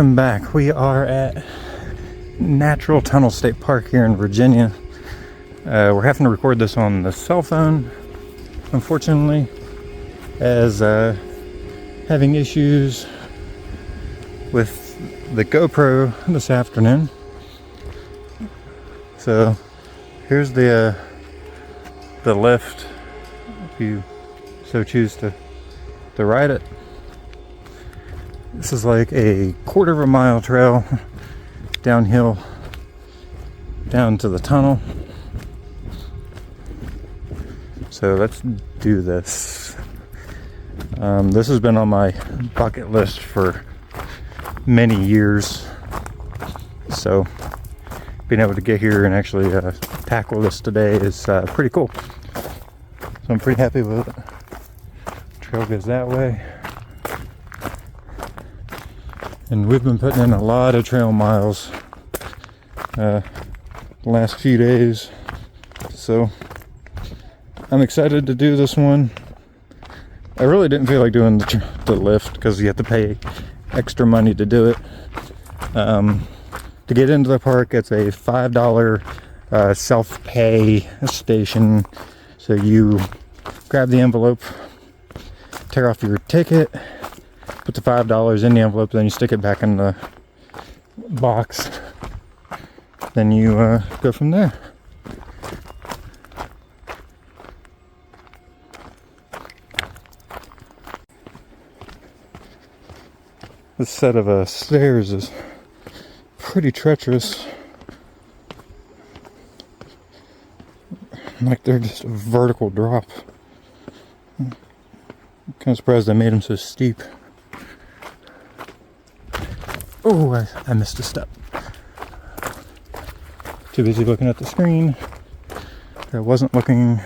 welcome back. We are at Natural Tunnel State Park here in Virginia. We're having to record this on the cell phone, unfortunately, as having issues with the GoPro this afternoon. So here's the lift, if you so choose to ride it. This is like a 1/4 mile trail downhill down to the tunnel. So let's do this. This has been on my bucket list for many years. So being able to get here and actually tackle this today is pretty cool. So I'm pretty happy with it. Trail goes that way. And we've been putting in a lot of trail miles the last few days. So I'm excited to do this one. I really didn't feel like doing the lift because you have to pay extra money to do it. To get into the park, it's a $5 self-pay station. So you grab the envelope, tear off your ticket, put the $5 in the envelope, then you stick it back in the box. Then you go from there. This set of stairs is pretty treacherous. Like they're just a vertical drop. I'm kind of surprised I made them so steep. Oh, I missed a step. Too busy looking at the screen. I wasn't looking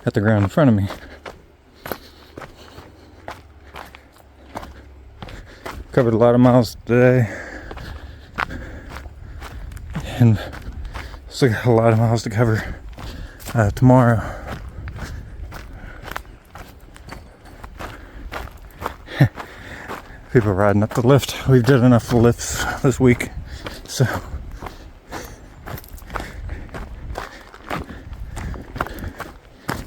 at the ground in front of me. Covered a lot of miles today. And still got a lot of miles to cover tomorrow. People riding up the lift. We've done enough lifts this week, so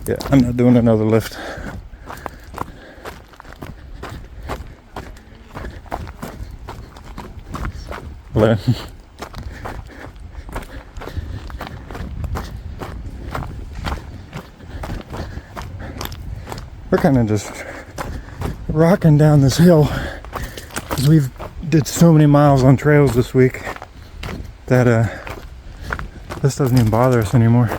yeah, I'm not doing another lift. But we're kind of just rocking down this hill. We've did so many miles on trails this week that this doesn't even bother us anymore.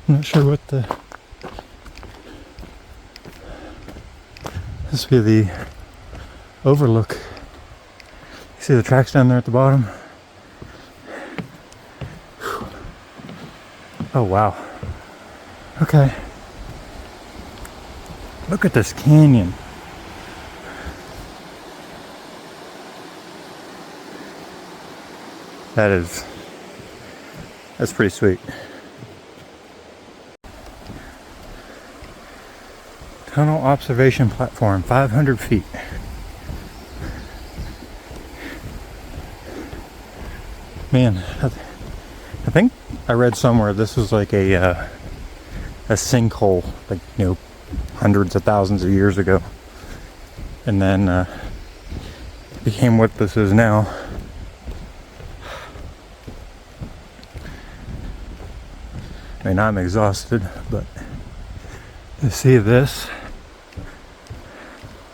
I'm not sure what this would be the overlook. You see the tracks down there at the bottom? Oh wow. Okay. Look at this canyon. That's pretty sweet. Tunnel observation platform, 500 feet. Man, I think I read somewhere this was like a sinkhole, like, you know, hundreds of thousands of years ago, and then became what this is now. I mean, I'm exhausted, but to see this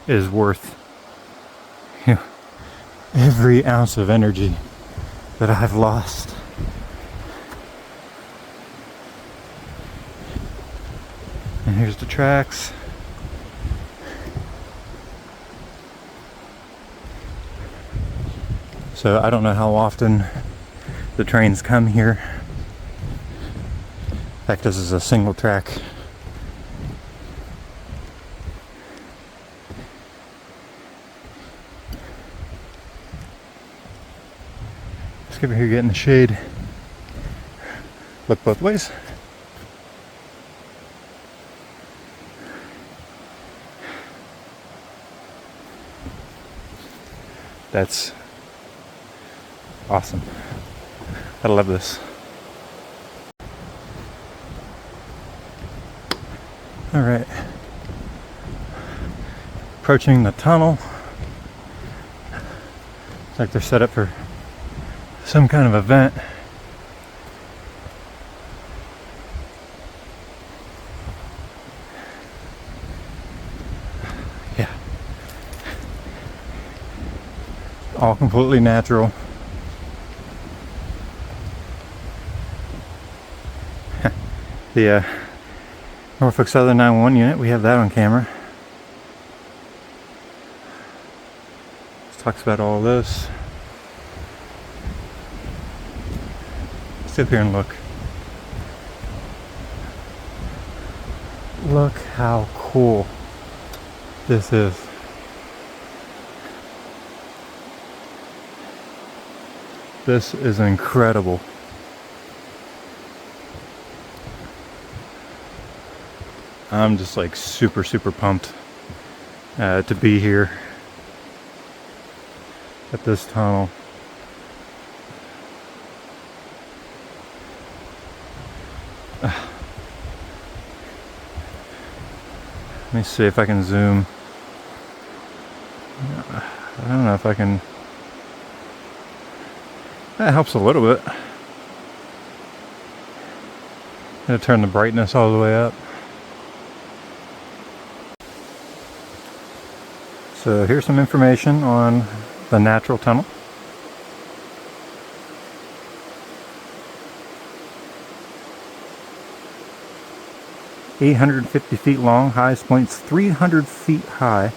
is worth, you know, every ounce of energy that I've lost. And here's the tracks. So I don't know how often the trains come here. In fact, this is a single track. Let's get over here, get in the shade. Look both ways. That's awesome. I love this. All right, approaching the tunnel. It's like they're set up for some kind of event. Yeah, all completely natural. The Norfolk Southern 911 unit, we have that on camera. This talks about all this. Sit up here and look. Look how cool this is. This is incredible. I'm just like super pumped to be here at this tunnel. Let me see if I can zoom. I don't know if I can. That helps a little bit. Gonna turn the brightness all the way up. So here's some information on the natural tunnel. "850 feet long, highest point's 300 feet high.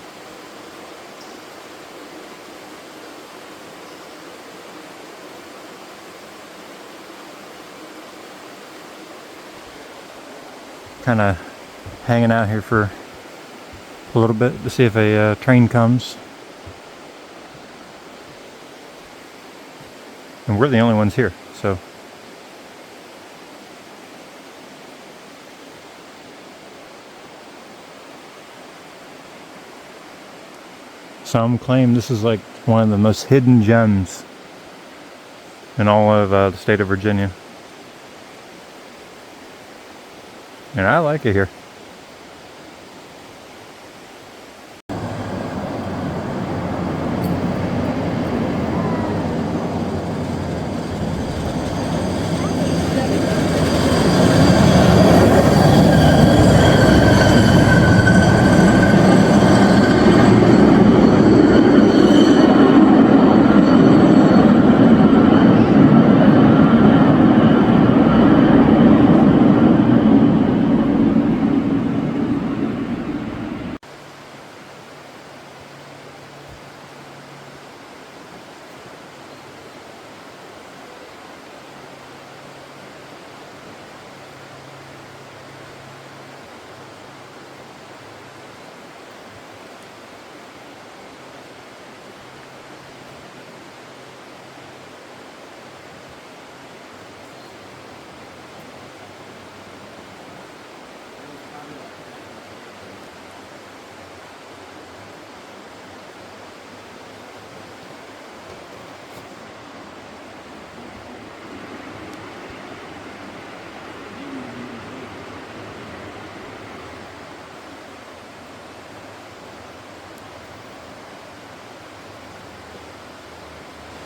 Kind of hanging out here for a little bit to see if a train comes. And we're the only ones here, so. Some claim this is like one of the most hidden gems in all of the state of Virginia. And I like it here.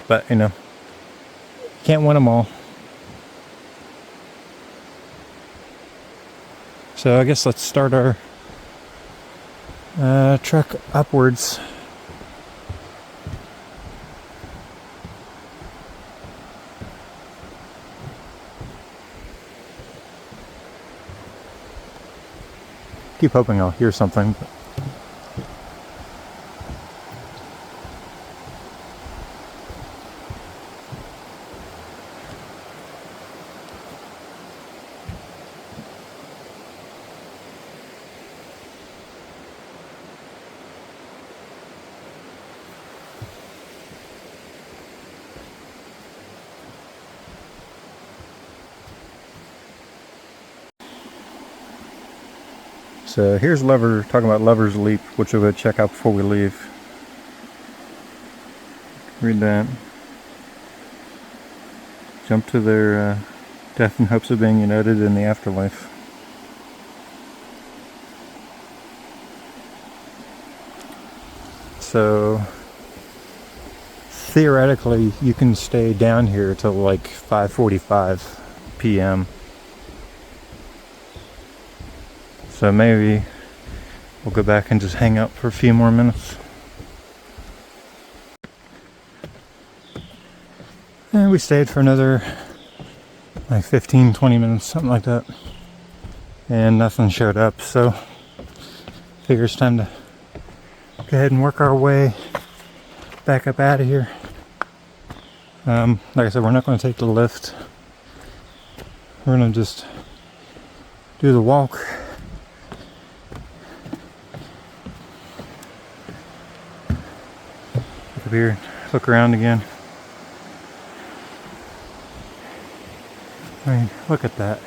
But, you know, can't win them all. So I guess let's start our trek upwards. Keep hoping I'll hear something. So here's talking about Lover's Leap, which we'll go check out before we leave. Read that. Jump to their death in hopes of being united in the afterlife. So theoretically you can stay down here till like 5:45 p.m. So maybe we'll go back and just hang out for a few more minutes. And we stayed for another like 15-20 minutes, something like that. And nothing showed up, so figure it's time to go ahead and work our way back up out of here. Like I said, we're not going to take the lift. We're going to just do the walk. Look up here, look around again. I mean, look at that.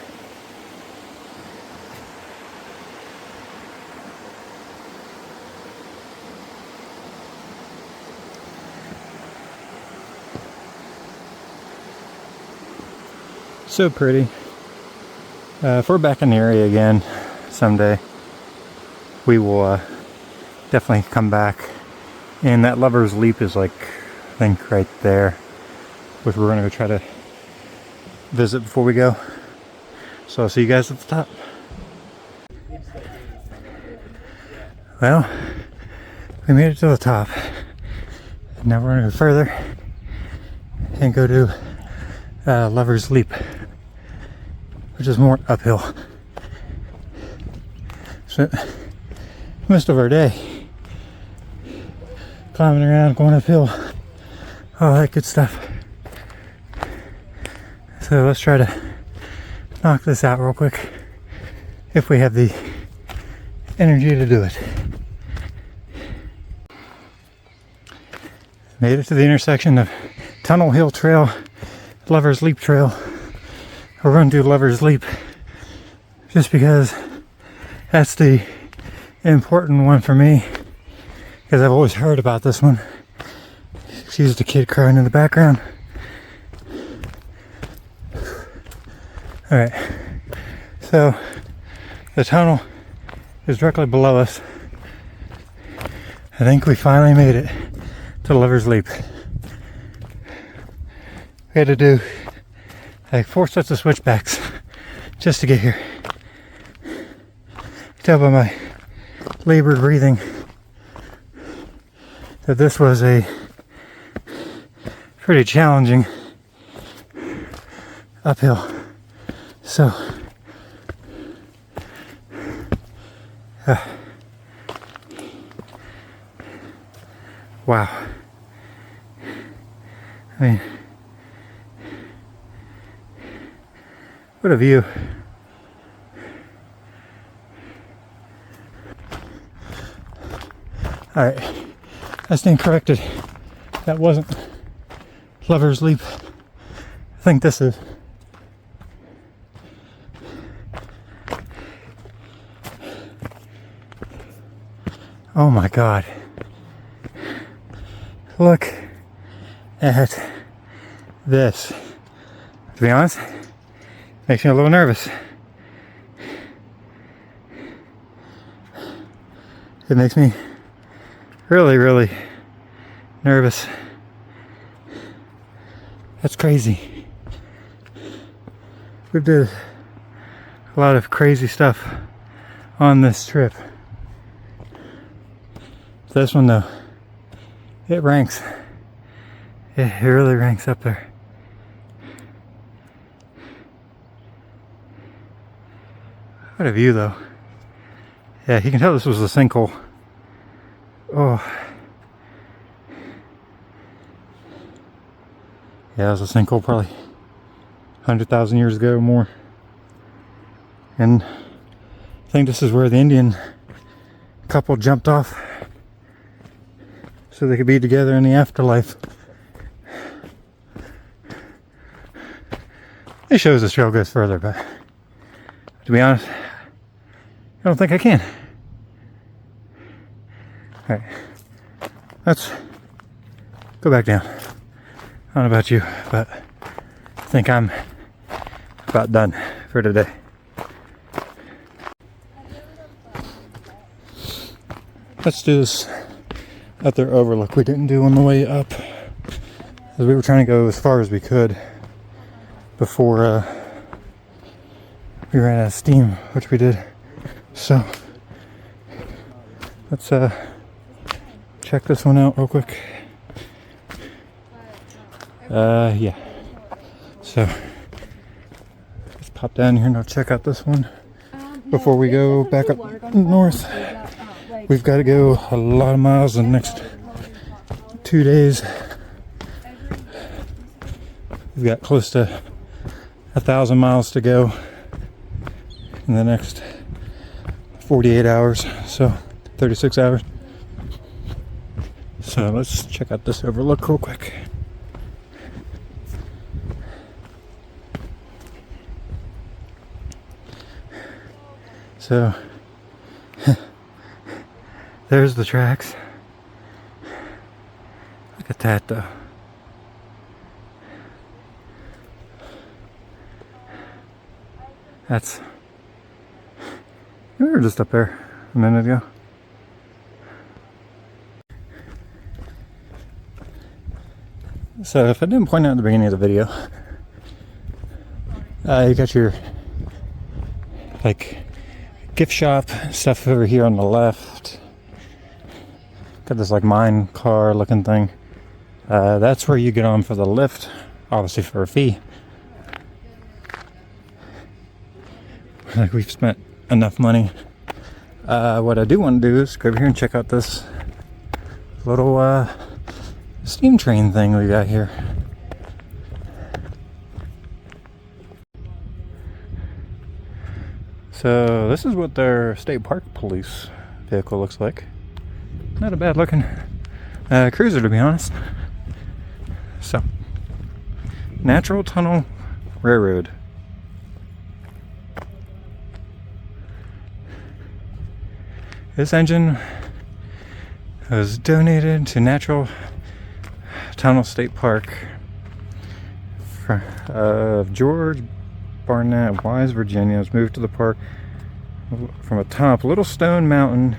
So pretty. If we're back in the area again someday, we will definitely come back. And that Lover's Leap is like, I think right there, which we're going to go try to visit before we go. So I'll see you guys at the top. Well, we made it to the top. Now we're going to go further and go to Lover's Leap, which is more uphill. So most of our day climbing around, going uphill, all that good stuff. So let's try to knock this out real quick if we have the energy to do it. Made it to the intersection of Tunnel Hill Trail, Lover's Leap Trail. We're going to do Lover's Leap just because that's the important one for me, because I've always heard about this one. Excuse the kid crying in the background. Alright, so the tunnel is directly below us. I think we finally made it to Lover's Leap. We had to do like 4 sets of switchbacks just to get here. You tell by my labored breathing that this was a pretty challenging uphill. So, wow. I mean, what a view. Alright, I stand corrected. That wasn't Lover's Leap. I think this is. Oh my God. Look at this. To be honest, makes me a little nervous. It makes me really, really nervous. That's crazy. We did a lot of crazy stuff on this trip. This one though, it ranks. It really ranks up there. What a view though. Yeah, you can tell this was a sinkhole. Oh. Yeah, it was a sinkhole probably 100,000 years ago or more. And I think this is where the Indian couple jumped off so they could be together in the afterlife. It shows the trail goes further, but to be honest, I don't think I can. Alright, let's go back down. I don't know about you, but I think I'm about done for today. Let's do this other overlook we didn't do on the way up, because we were trying to go as far as we could before we ran out of steam, which we did. So let's check this one out real quick. Yeah. So let's pop down here and I'll check out this one before we go back up north. We've got to go a lot of miles in the next 2 days. We've got close to 1,000 miles to go in the next 48 hours, so 36 hours. So let's check out this overlook real quick. So there's the tracks. Look at that though. That's, we were just up there a minute ago. So if I didn't point out at the beginning of the video, you got your like gift shop stuff over here on the left. Got this like mine car looking thing. That's where you get on for the lift, obviously for a fee. Like we've spent enough money. What I do want to do is go over here and check out this little steam train thing we got here. So this is what their state park police vehicle looks like. Not a bad looking cruiser, to be honest. So, Natural Tunnel Railroad. This engine was donated to Natural Tunnel State Park of George Barnett, Wise, Virginia. It was moved to the park from atop Little Stone Mountain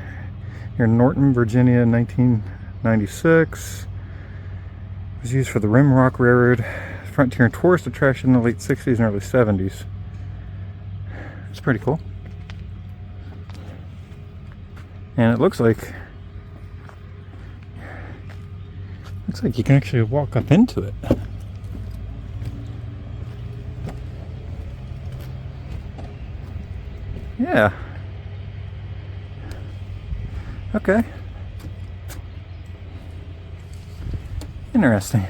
near Norton, Virginia in 1996. It was used for the Rim Rock Railroad, frontier and tourist attraction in the late 60s and early 70s. It's pretty cool. And it looks like you can actually walk up into it. Yeah. Okay. Interesting.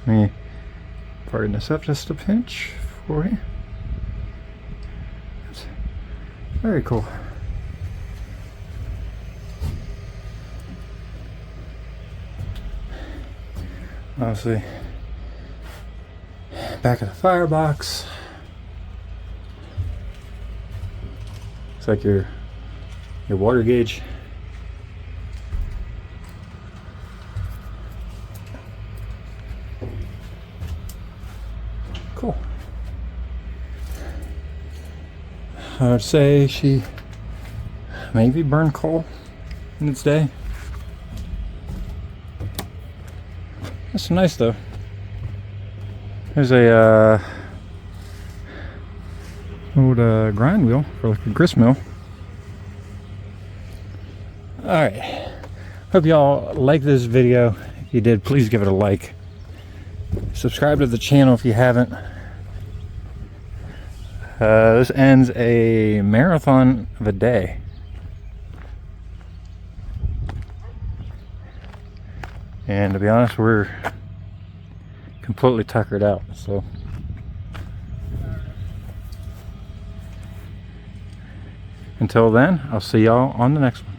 Let me pardon this up just a pinch for you. That's very cool. Obviously, back of the firebox. Looks like your water gauge. Cool. I would say she maybe burned coal in its day. That's nice though. There's a old grind wheel for like a grist mill. Alright, hope y'all like this video. If you did, please give it a like. Subscribe to the channel if you haven't. This ends a marathon of a day. And to be honest, we're completely tuckered out, so until then, I'll see y'all on the next one.